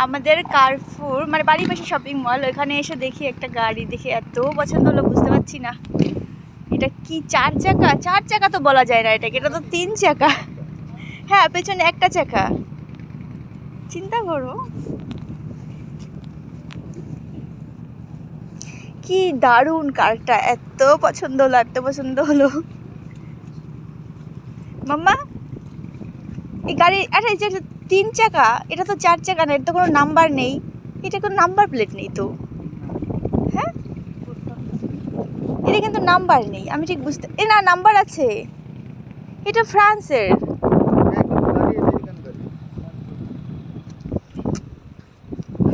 আমাদের কার্ফুর মানে বাড়ির পাশে শপিং মল, ওখানে এসে দেখি একটা গাড়ি, দেখে এত পছন্দ হলো, বুঝতে পারছি না এটা কি। 4 চাকা? 4 চাকা তো বলা যায় না এটাকে, এটা তো 3 চাকা। হ্যাঁ, পেছনে একটা চাকা। চিন্তা করো কি দারুণ কারটা, এত পছন্দ হলো, এত পছন্দ হলো। মাম্মা এই গাড়ি, আরে এই যে 3 চাকা, এটা তো 4 চাকা না, এটা তো কোনো নাম্বার নেই, এটা কোনো নাম্বার প্লেট নেই তো। হ্যাঁ, এটা কিন্তু নাম্বার নেই, আমি ঠিক বুঝতে, এ না নাম্বার আছে, এটা ফ্রান্সের।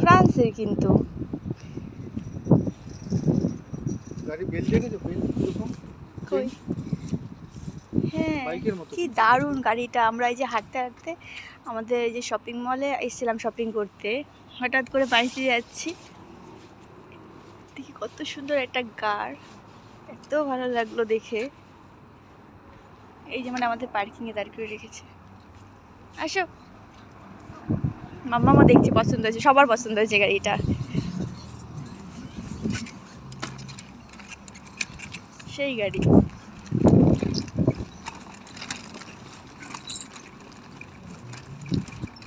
ফ্রান্সের কিন্তু কই, হ্যাঁ কি দারুণ গাড়িটা। আমরা এই যে হাঁটতে হাঁটতে আমাদের এই যে শপিং মলে এসেছিলাম শপিং করতে, হঠাৎ করে বাড়িতে যাচ্ছি, দেখি কত সুন্দর একটা কার, এত ভালো লাগলো দেখে। এই যে মানে আমাদের পার্কিংয়ে দাঁড় করে রেখেছে। আসো, মাম্মা দেখছি পছন্দ হয়েছে, সবার পছন্দ হয়েছে গাড়িটা, সেই গাড়ি।